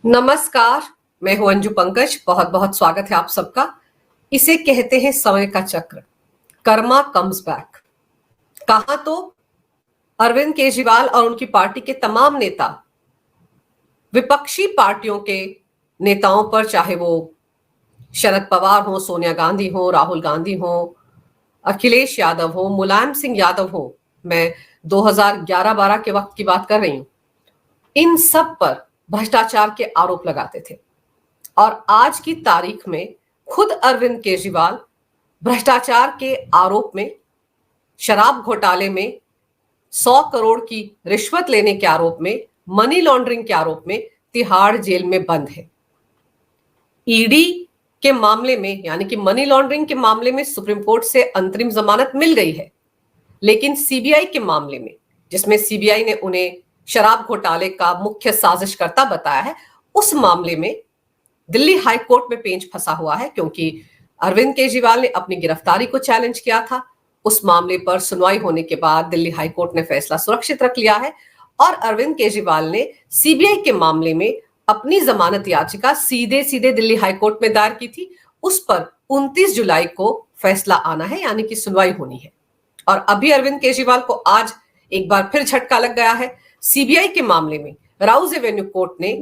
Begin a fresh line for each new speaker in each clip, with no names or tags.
नमस्कार। मैं हूं अंजू पंकज। बहुत बहुत स्वागत है आप सबका। इसे कहते हैं समय का चक्र, कर्मा कम्स बैक। कहा तो अरविंद केजरीवाल और उनकी पार्टी के तमाम नेता विपक्षी पार्टियों के नेताओं पर, चाहे वो शरद पवार हो, सोनिया गांधी हो, राहुल गांधी हो, अखिलेश यादव हो, मुलायम सिंह यादव हो, मैं 2011-12 के वक्त की बात कर रही हूं, इन सब पर भ्रष्टाचार के आरोप लगाते थे। और आज की तारीख में खुद अरविंद केजरीवाल भ्रष्टाचार के आरोप में, शराब घोटाले में, 100 करोड़ की रिश्वत लेने के आरोप में, मनी लॉन्ड्रिंग के आरोप में तिहाड़ जेल में बंद है। ईडी के मामले में, यानी कि मनी लॉन्ड्रिंग के मामले में सुप्रीम कोर्ट से अंतरिम जमानत मिल गई है, लेकिन सीबीआई के मामले में, जिसमें सीबीआई ने उन्हें शराब घोटाले का मुख्य साजिशकर्ता बताया है, उस मामले में दिल्ली हाई कोर्ट में पेंच फंसा हुआ है, क्योंकि अरविंद केजरीवाल ने अपनी गिरफ्तारी को चैलेंज किया था। उस मामले पर सुनवाई होने के बाद दिल्ली हाई कोर्ट ने फैसला सुरक्षित रख लिया है और अरविंद केजरीवाल ने सीबीआई के मामले में अपनी जमानत याचिका सीधे सीधे दिल्ली हाई कोर्ट में दायर की थी। उस पर 29 जुलाई को फैसला आना है, यानी कि सुनवाई होनी है। और अभी अरविंद केजरीवाल को आज एक बार फिर झटका लग गया है। सीबीआई के मामले में राउज एवेन्यू कोर्ट ने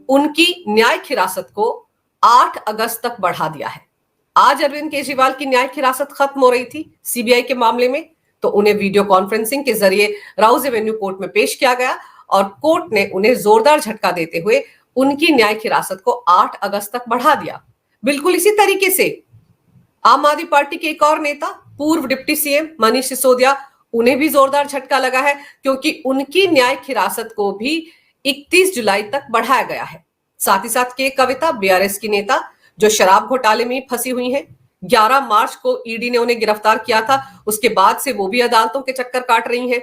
उनकी न्यायिक हिरासत को 8 अगस्त तक बढ़ा दिया है। आज अरविंद केजरीवाल की न्यायिक हिरासत खत्म हो रही थी सीबीआई के मामले में, तो उन्हें वीडियो कॉन्फ्रेंसिंग के जरिए राउज एवेन्यू कोर्ट में पेश किया गया और कोर्ट ने उन्हें जोरदार झटका देते हुए उनकी न्यायिक हिरासत को 8 अगस्त तक बढ़ा दिया। बिल्कुल इसी तरीके से आम आदमी पार्टी के एक और नेता, पूर्व डिप्टी सीएम मनीष सिसोदिया, उन्हें भी जोरदार झटका लगा है, क्योंकि उनकी न्यायिक हिरासत को भी 31 जुलाई तक बढ़ाया गया है। साथ ही साथ के कविता, बीआरएस की नेता, जो शराब घोटाले में फंसी हुई हैं, 11 मार्च को ईडी ने उन्हें गिरफ्तार किया था। उसके बाद से वो भी अदालतों के चक्कर काट रही हैं,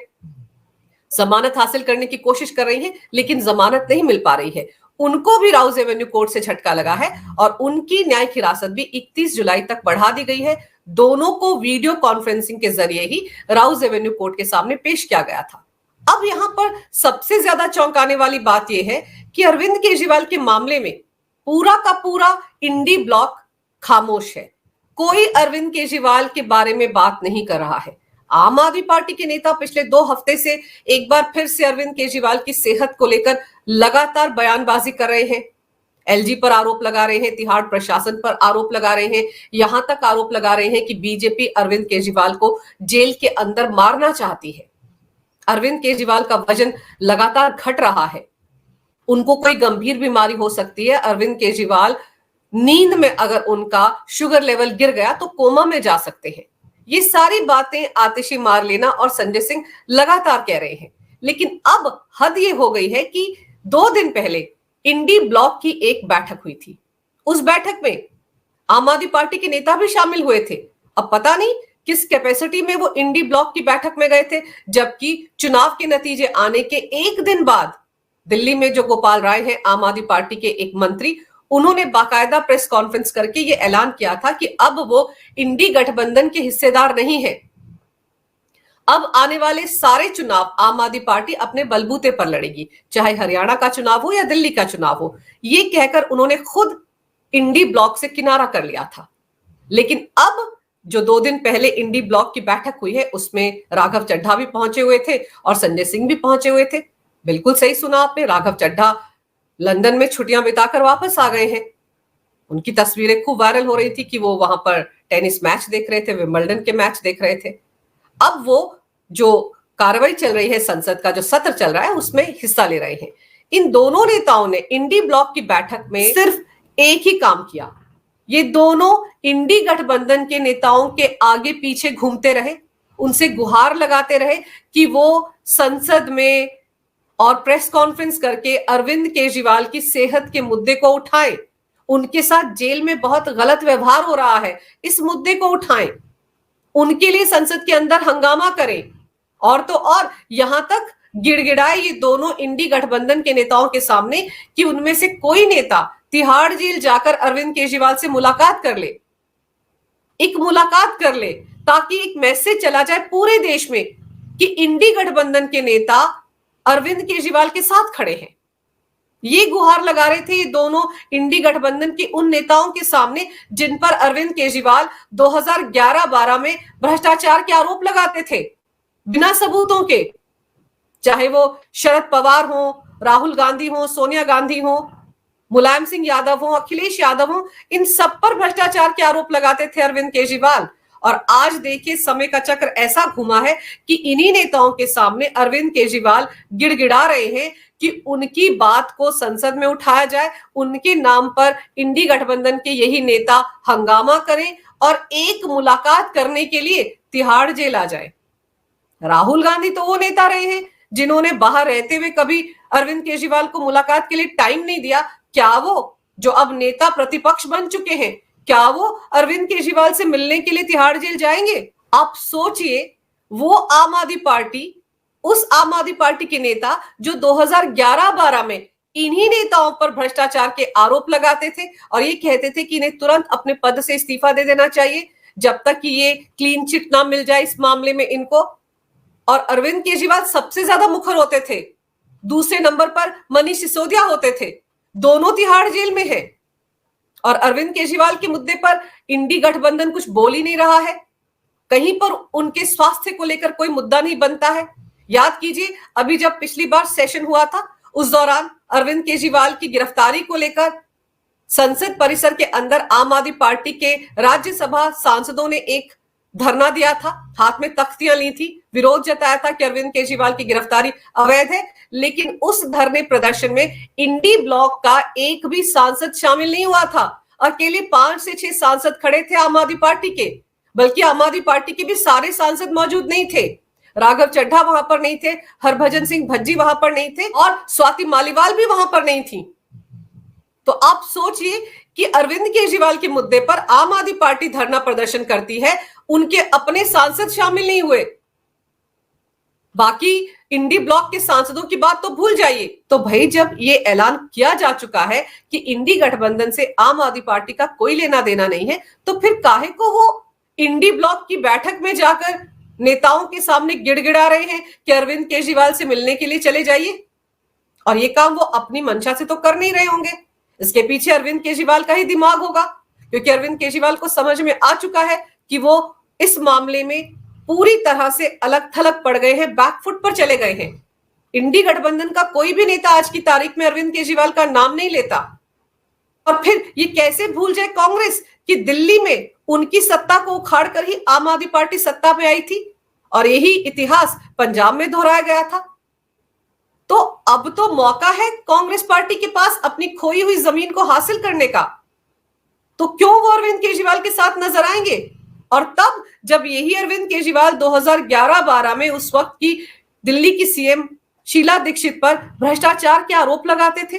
जमानत हासिल करने की कोशिश कर रही हैं, लेकिन जमानत नहीं मिल पा रही है। उनको भी राउज एवेन्यू कोर्ट से झटका लगा है और उनकी न्यायिक हिरासत भी 31 जुलाई तक बढ़ा दी गई है। दोनों को वीडियो कॉन्फ्रेंसिंग के जरिए ही राउज एवेन्यू कोर्ट के सामने पेश किया गया था। अब यहां पर सबसे ज्यादा चौंकाने वाली बात यह है कि अरविंद केजरीवाल के मामले में पूरा का पूरा इंडी ब्लॉक खामोश है। कोई अरविंद केजरीवाल के बारे में बात नहीं कर रहा है। आम आदमी पार्टी के नेता पिछले 2 हफ्ते से एक बार फिर से अरविंद केजरीवाल की सेहत को लेकर लगातार बयानबाजी कर रहे हैं। एलजी पर आरोप लगा रहे हैं, तिहाड़ प्रशासन पर आरोप लगा रहे हैं, यहां तक आरोप लगा रहे हैं कि बीजेपी अरविंद केजरीवाल को जेल के अंदर मारना चाहती है। अरविंद केजरीवाल का वजन लगातार घट रहा है, उनको कोई गंभीर बीमारी हो सकती है। अरविंद केजरीवाल नींद में अगर उनका शुगर लेवल गिर गया तो कोमा में जा सकते हैं। ये सारी बातें आतिशी मारलेना और संजय सिंह लगातार कह रहे हैं, लेकिन अब हद ये हो गई है कि 2 दिन पहले इंडी ब्लॉक की एक बैठक हुई थी। उस बैठक में आम आदमी पार्टी के नेता भी शामिल हुए थे। अब पता नहीं किस कैपेसिटी में वो इंडी ब्लॉक की बैठक में गए थे, जबकि चुनाव के नतीजे आने के एक दिन बाद दिल्ली में जो गोपाल राय हैं, आम आदमी पार्टी के एक मंत्री, उन्होंने बाकायदा प्रेस कॉन्फ्रेंस करके ये ऐलान किया था कि अब वो इंडी गठबंधन के हिस्सेदार नहीं है। अब आने वाले सारे चुनाव आम आदमी पार्टी अपने बलबूते पर लड़ेगी, चाहे हरियाणा का चुनाव हो या दिल्ली का चुनाव हो। ये कहकर उन्होंने खुद इंडी ब्लॉक से किनारा कर लिया था। लेकिन अब जो 2 दिन पहले इंडी ब्लॉक की बैठक हुई है, उसमें राघव चड्ढा भी पहुंचे हुए थे और संजय सिंह भी पहुंचे हुए थे। बिल्कुल सही सुना आपने, राघव चड्ढा लंदन में छुट्टियां बिताकर वापस आ गए हैं। उनकी तस्वीरें खूब वायरल हो रही थी कि वो वहां पर टेनिस मैच देख रहे थे, विंबलडन के मैच देख रहे थे। अब वो जो कार्रवाई चल रही है, संसद का जो सत्र चल रहा है, उसमें हिस्सा ले रहे हैं। इन दोनों नेताओं ने इंडी ब्लॉक की बैठक में सिर्फ एक ही काम किया। ये दोनों इंडी गठबंधन के नेताओं के आगे पीछे घूमते रहे, उनसे गुहार लगाते रहे कि वो संसद में और प्रेस कॉन्फ्रेंस करके अरविंद केजरीवाल की सेहत के मुद्दे को उठाएं, उनके साथ जेल में बहुत गलत व्यवहार हो रहा है, इस मुद्दे को उठाएं, उनके लिए संसद के अंदर हंगामा करें। और तो और यहां तक गिड़गिड़ाए ये दोनों इंडी गठबंधन के नेताओं के सामने कि उनमें से कोई नेता तिहाड़ जेल जाकर अरविंद केजरीवाल से मुलाकात कर ले, एक मुलाकात कर ले, ताकि एक मैसेज चला जाए पूरे देश में कि इंडी गठबंधन के नेता अरविंद केजरीवाल के साथ खड़े हैं। ये गुहार लगा रहे थे ये दोनों इंडी गठबंधन के उन नेताओं के सामने जिन पर अरविंद केजरीवाल 2011-12 में भ्रष्टाचार के आरोप लगाते थे बिना सबूतों के। चाहे वो शरद पवार हो, राहुल गांधी हो, सोनिया गांधी हो, मुलायम सिंह यादव हो, अखिलेश यादव हो, इन सब पर भ्रष्टाचार के आरोप लगाते थे अरविंद केजरीवाल। और आज देखिए समय का चक्र ऐसा घुमा है कि इन्हीं नेताओं के सामने अरविंद केजरीवाल गिड़गिड़ा रहे हैं कि उनकी बात को संसद में उठाया जाए, उनके नाम पर इंडी गठबंधन के यही नेता हंगामा करें और एक मुलाकात करने के लिए तिहाड़ जेल आ जाए। राहुल गांधी तो वो नेता रहे हैं जिन्होंने बाहर रहते हुए कभी अरविंद केजरीवाल को मुलाकात के लिए टाइम नहीं दिया। क्या वो जो अब नेता प्रतिपक्ष बन चुके हैं, क्या वो अरविंद केजरीवाल से मिलने के लिए तिहाड़ जेल जाएंगे? आप सोचिए, वो आम आदमी पार्टी, उस आम आदमी पार्टी के नेता जो 2011-12 में इन्हीं नेताओं पर भ्रष्टाचार के आरोप लगाते थे और ये कहते थे कि इन्हें तुरंत अपने पद से इस्तीफा दे देना चाहिए जब तक कि ये क्लीन चिट ना मिल जाए इस मामले में इनको। और अरविंद केजरीवाल सबसे ज्यादा मुखर होते थे, दूसरे नंबर पर मनीष सिसोदिया होते थे, दोनों तिहाड़ जेल में है। और अरविंद केजरीवाल के मुद्दे पर इंडी गठबंधन कुछ बोल ही नहीं रहा है, कहीं पर उनके स्वास्थ्य को लेकर कोई मुद्दा नहीं बनता है। याद कीजिए, अभी जब पिछली बार सेशन हुआ था उस दौरान अरविंद केजरीवाल की गिरफ्तारी को लेकर संसद परिसर के अंदर आम आदमी पार्टी के राज्यसभा सांसदों ने एक धरना दिया था, हाथ में तख्तियां ली थी, विरोध जताया था कि अरविंद केजरीवाल की गिरफ्तारी अवैध है। लेकिन उस धरने प्रदर्शन में इंडी ब्लॉक का एक भी सांसद शामिल नहीं हुआ था। अकेले 5 से 6 सांसद खड़े थे आम आदमी पार्टी के, बल्कि आम आदमी पार्टी के भी सारे सांसद मौजूद नहीं थे। राघव चड्ढा वहां पर नहीं थे, हरभजन सिंह भज्जी वहां पर नहीं थे और स्वाति मालीवाल भी वहां पर नहीं थी। तो आप सोचिए कि अरविंद केजरीवाल के मुद्दे पर आम आदमी पार्टी धरना प्रदर्शन करती है, उनके अपने सांसद शामिल नहीं हुए। बाकी इंडी ब्लॉक के सांसदों की बात तो भूल जाइए। तो भाई जब ये ऐलान किया जा चुका है कि इंडी गठबंधन से आम आदमी पार्टी का कोई लेना देना नहीं है, तो फिर काहे को वो इंडी ब्लॉक की बैठक में जाकर नेताओं के सामने गिड़गिड़ा रहे हैं कि अरविंद केजरीवाल से मिलने के लिए चले जाइए? और ये काम वो अपनी मंशा से तो कर नहीं रहे होंगे, इसके पीछे अरविंद केजरीवाल का ही दिमाग होगा, क्योंकि अरविंद केजरीवाल को समझ में आ चुका है कि वो इस मामले में पूरी तरह से अलग थलग पड़ गए हैं, बैकफुट पर चले गए हैं। इंडी गठबंधन का कोई भी नेता आज की तारीख में अरविंद केजरीवाल का नाम नहीं लेता। और फिर ये कैसे भूल जाए कांग्रेस कि दिल्ली में उनकी सत्ता को उखाड़ कर ही आम आदमी पार्टी सत्ता पे आई थी और यही इतिहास पंजाब में दोहराया गया था। तो अब तो मौका है कांग्रेस पार्टी के पास अपनी खोई हुई जमीन को हासिल करने का। तो क्यों वो अरविंद केजरीवाल के साथ नजर आएंगे? और तब जब यही अरविंद केजरीवाल 2011-12 में उस वक्त की दिल्ली की सीएम शीला दीक्षित पर भ्रष्टाचार के आरोप लगाते थे,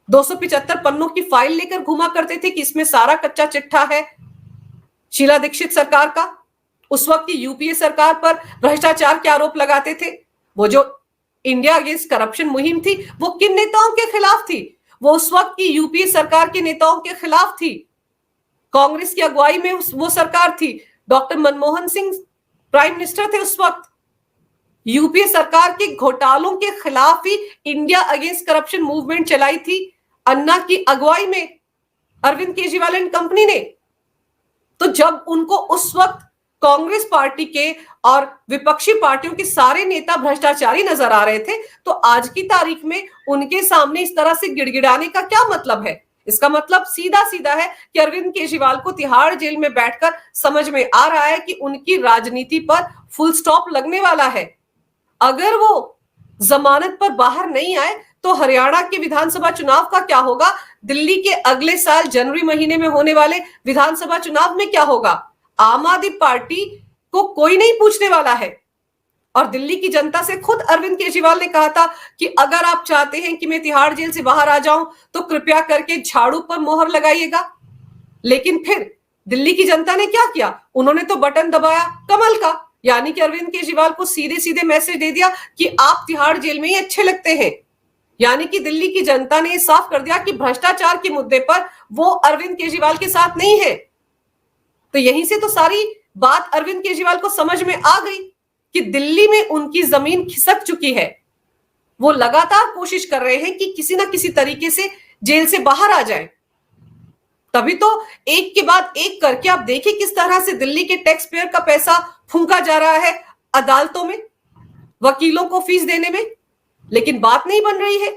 275 पन्नों की फाइल लेकर घुमा करते थे कि इसमें सारा कच्चा चिट्ठा है शीला दीक्षित सरकार का। उस वक्त की यूपीए सरकार पर भ्रष्टाचार के आरोप लगाते थे। वो जो इंडिया अगेंस्ट करप्शन मुहिम थी वो किन नेताओं के खिलाफ थी? वो उस वक्त की यूपीए सरकार के नेताओं के खिलाफ थी। कांग्रेस की अगुवाई में वो सरकार थी, doctor Manmohan Singh prime minister थे उस वक्त। यूपीए सरकार के घोटालों के खिलाफ ही इंडिया अगेंस्ट करप्शन मूवमेंट चलाई थी अन्ना की अगुवाई में अरविंद केजरीवाल एंड कंपनी ने। तो जब उनको उस वक्त कांग्रेस पार्टी के और विपक्षी पार्टियों के सारे नेता भ्रष्टाचारी नजर आ रहे थे, तो आज की तारीख में उनके सामने इस तरह से गिड़गिड़ाने का क्या मतलब है? इसका मतलब सीधा सीधा है कि अरविंद केजरीवाल को तिहाड़ जेल में बैठकर समझ में आ रहा है कि उनकी राजनीति पर फुल स्टॉप लगने वाला है। अगर वो जमानत पर बाहर नहीं आए तो हरियाणा के विधानसभा चुनाव का क्या होगा? दिल्ली के अगले साल जनवरी महीने में होने वाले विधानसभा चुनाव में क्या होगा? आम आदमी पार्टी को कोई नहीं पूछने वाला है। और दिल्ली की जनता से खुद अरविंद केजरीवाल ने कहा था कि अगर आप चाहते हैं कि मैं तिहाड़ जेल से बाहर आ जाऊं तो कृपया करके झाड़ू पर मोहर लगाइएगा। लेकिन फिर दिल्ली की जनता ने क्या किया? उन्होंने तो बटन दबाया कमल का, यानी कि अरविंद केजरीवाल को सीधे सीधे मैसेज दे दिया कि आप तिहाड़ जेल में ही अच्छे लगते हैं। यानी कि दिल्ली की जनता ने साफ कर दिया कि भ्रष्टाचार के मुद्दे पर वो अरविंद केजरीवाल के साथ नहीं है। तो यहीं से तो सारी बात अरविंद केजरीवाल को समझ में आ गई कि दिल्ली में उनकी जमीन खिसक चुकी है। वो लगातार कोशिश कर रहे हैं कि किसी ना किसी तरीके से जेल से बाहर आ जाए। तभी तो एक के बाद एक करके आप देखिए किस तरह से दिल्ली के टैक्स पेयर का पैसा फूंका जा रहा है अदालतों में, वकीलों को फीस देने में, लेकिन बात नहीं बन रही है।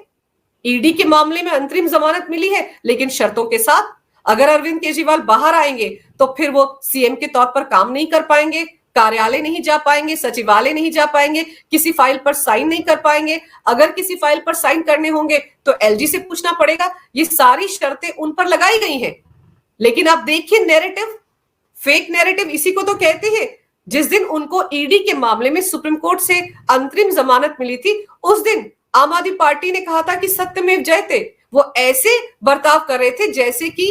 ईडी के मामले में अंतरिम जमानत मिली है, लेकिन शर्तों के साथ। अगर अरविंद केजरीवाल बाहर आएंगे तो फिर वो सीएम के तौर पर काम नहीं कर पाएंगे, कार्यालय नहीं जा पाएंगे, सचिवालय नहीं जा पाएंगे, किसी फाइल पर साइन नहीं कर पाएंगे। अगर किसी फाइल पर साइन करने होंगे तो एलजी से पूछना पड़ेगा। ये सारी शर्तें उन पर लगाई गई हैं। लेकिन आप देखिए नैरेटिव, फेक नैरेटिव इसी को तो कहते हैं। जिस दिन उनको ईडी के मामले में सुप्रीम कोर्ट से अंतरिम जमानत मिली थी, उस दिन आम आदमी पार्टी ने कहा था कि सत्यमेव जयते। वो ऐसे बर्ताव कर रहे थे जैसे कि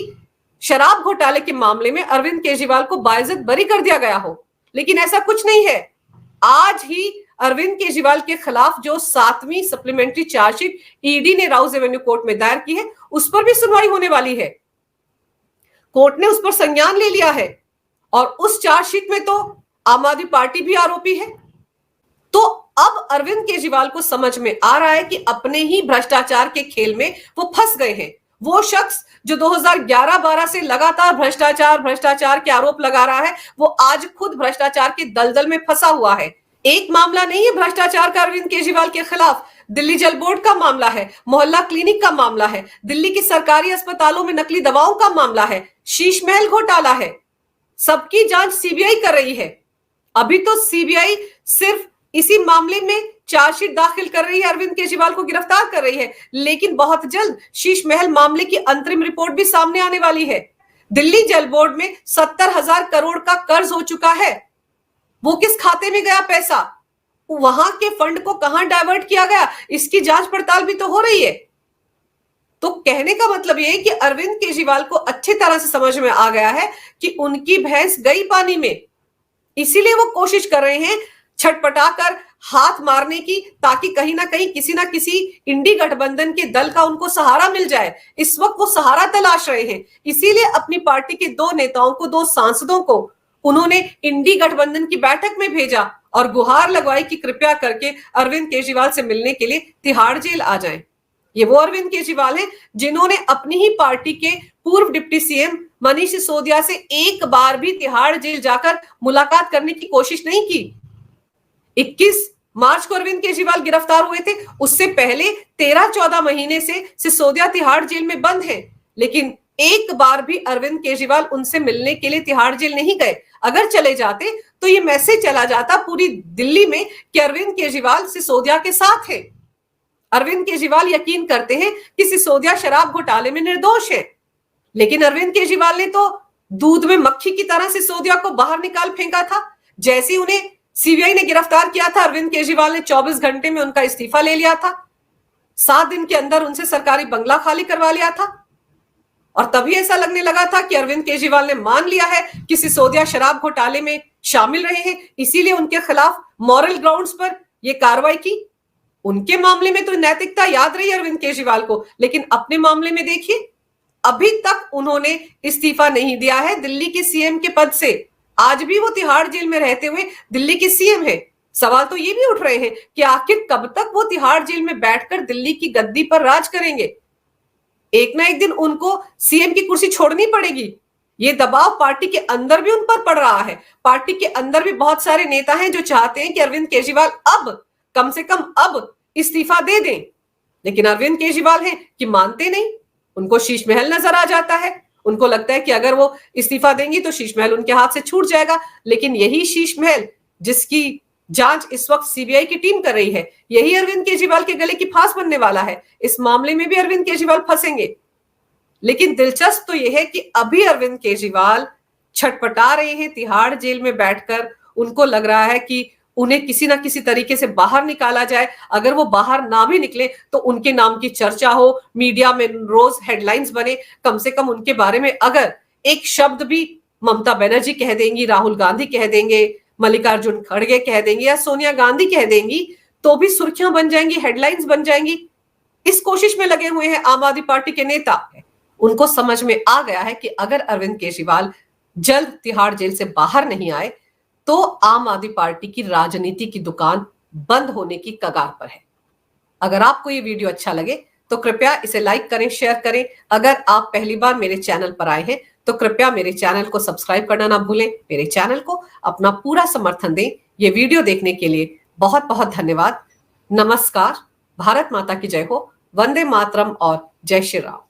शराब घोटाले के मामले में अरविंद केजरीवाल को बाइज्जत बरी कर दिया गया हो, लेकिन ऐसा कुछ नहीं है। आज ही अरविंद केजरीवाल के खिलाफ जो 7वीं सप्लीमेंट्री चार्जशीट ईडी ने राउज एवेन्यू कोर्ट में दायर की है, उस पर भी सुनवाई होने वाली है। कोर्ट ने उस पर संज्ञान ले लिया है और उस चार्जशीट में तो आम आदमी पार्टी भी आरोपी है। तो अब अरविंद केजरीवाल को समझ में आ रहा है कि अपने ही भ्रष्टाचार के खेल में वो फंस गए हैं। वो शख्स जो 2011-12 से लगातार भ्रष्टाचार के आरोप लगा रहा है, वो आज खुद भ्रष्टाचार के दलदल में फंसा हुआ है। एक मामला नहीं है भ्रष्टाचार का अरविंद केजरीवाल के खिलाफ, दिल्ली जल बोर्ड का मामला है, मोहल्ला क्लिनिक का मामला है, दिल्ली के सरकारी अस्पतालों में नकली दवाओं का मामला है, शीश महल घोटाला है। सबकी जांच सीबीआई कर रही है। अभी तो सीबीआई सिर्फ इसी मामले में चार्जशीट दाखिल कर रही है, अरविंद केजरीवाल को गिरफ्तार कर रही है, लेकिन बहुत जल्द शीश महल मामले की अंतरिम रिपोर्ट भी सामने आने वाली है। दिल्ली जल बोर्ड में 70,000 करोड़ का कर्ज हो चुका है। वो किस खाते में गया पैसा, वहां के फंड को कहां डाइवर्ट किया गया, इसकी जांच पड़ताल भी तो हो रही है। तो कहने का मतलब यह है कि अरविंद केजरीवाल को अच्छी तरह से समझ में आ गया है कि उनकी भैंस गई पानी में। इसीलिए वो कोशिश कर रहे हैं छटपटाकर हाथ मारने की, ताकि कहीं ना कहीं किसी ना किसी इंडी गठबंधन के दल का उनको सहारा मिल जाए। इस वक्त वो सहारा तलाश रहे हैं। इसीलिए अपनी पार्टी के 2 नेताओं को, 2 सांसदों को उन्होंने इंडी गठबंधन की बैठक में भेजा और गुहार लगवाई कि कृपया करके अरविंद केजरीवाल से मिलने के लिए तिहाड़ जेल आ जाएं। ये वो अरविंद केजरीवाल हैं जिन्होंने अपनी ही पार्टी के पूर्व डिप्टी सीएम मनीष सिसोदिया से एक बार भी तिहाड़ जेल जाकर मुलाकात करने की कोशिश नहीं की। 21 मार्च को अरविंद केजरीवाल गिरफ्तार हुए थे। उससे पहले 13-14 महीने से सिसोदिया तिहाड़ जेल में बंद है, लेकिन एक बार भी अरविंद केजरीवाल उनसे मिलने के लिए तिहाड़ जेल नहीं गए। अगर चले जाते तो ये मैसेज चला जाता पूरी दिल्ली में कि अरविंद केजरीवाल सिसोदिया के साथ है। अरविंद केजरीवाल यकीन करते हैं कि सिसोदिया शराब घोटाले में निर्दोष है, लेकिन अरविंद केजरीवाल ने तो दूध में मक्खी की तरह सिसोदिया को बाहर निकाल फेंका था। जैसे उन्हें सीबीआई ने गिरफ्तार किया था, अरविंद केजरीवाल ने 24 घंटे में उनका इस्तीफा ले लिया था। 7 दिन के अंदर उनसे सरकारी बंगला खाली करवा लिया था और तभी ऐसा लगने लगा था कि अरविंद केजरीवाल ने मान लिया है कि सिसोदिया शराब घोटाले में शामिल रहे हैं, इसीलिए उनके खिलाफ मॉरल ग्राउंड्स पर यह कार्रवाई की। उनके मामले में तो नैतिकता याद रही अरविंद केजरीवाल को, लेकिन अपने मामले में देखिए, अभी तक उन्होंने इस्तीफा नहीं दिया है दिल्ली के सीएम के पद से। आज भी वो तिहाड़ जेल में रहते हुए दिल्ली के सीएम हैं। सवाल तो ये भी उठ रहे हैं कि आखिर कब तक वो तिहाड़ जेल में बैठकर दिल्ली की गद्दी पर राज करेंगे। एक ना एक दिन उनको सीएम की कुर्सी छोड़नी पड़ेगी। ये दबाव पार्टी के अंदर भी उन पर पड़ रहा है। पार्टी के अंदर भी बहुत सारे नेता हैं जो चाहते हैं कि अरविंद केजरीवाल अब कम से कम अब इस्तीफा दे दें, लेकिन अरविंद केजरीवाल हैं कि मानते नहीं। उनको शीश महल नजर आ जाता है। उनको लगता है कि अगर वो इस्तीफा देंगी तो शीश महल उनके हाथ से छूट जाएगा, लेकिन यही शीश महल जिसकी जांच इस वक्त सीबीआई की टीम कर रही है, यही अरविंद केजरीवाल के गले की फांस बनने वाला है। इस मामले में भी अरविंद केजरीवाल फंसेंगे। लेकिन दिलचस्प तो यह है कि अभी अरविंद केजरीवाल छटपटा रहे हैं तिहाड़ जेल में बैठकर। उनको लग रहा है कि उन्हें किसी ना किसी तरीके से बाहर निकाला जाए। अगर वो बाहर ना भी निकले तो उनके नाम की चर्चा हो, मीडिया में रोज हेडलाइंस बने, कम से कम उनके बारे में अगर एक शब्द भी ममता बनर्जी कह देंगी, राहुल गांधी कह देंगे, मल्लिकार्जुन खड़गे कह देंगे या सोनिया गांधी कह देंगी, तो भी सुर्खियां बन जाएंगी, हेडलाइंस बन जाएंगी। इस कोशिश में लगे हुए हैं आम आदमी पार्टी के नेता। उनको समझ में आ गया है कि अगर अरविंद केजरीवाल जल्द तिहाड़ जेल से बाहर नहीं आए तो आम आदमी पार्टी की राजनीति की दुकान बंद होने की कगार पर है। अगर आपको ये वीडियो अच्छा लगे तो कृपया इसे लाइक करें, शेयर करें। अगर आप पहली बार मेरे चैनल पर आए हैं तो कृपया मेरे चैनल को सब्सक्राइब करना ना भूलें। मेरे चैनल को अपना पूरा समर्थन दें। ये वीडियो देखने के लिए बहुत बहुत धन्यवाद। नमस्कार। भारत माता की जय हो। वंदे मातरम और जय श्री राम।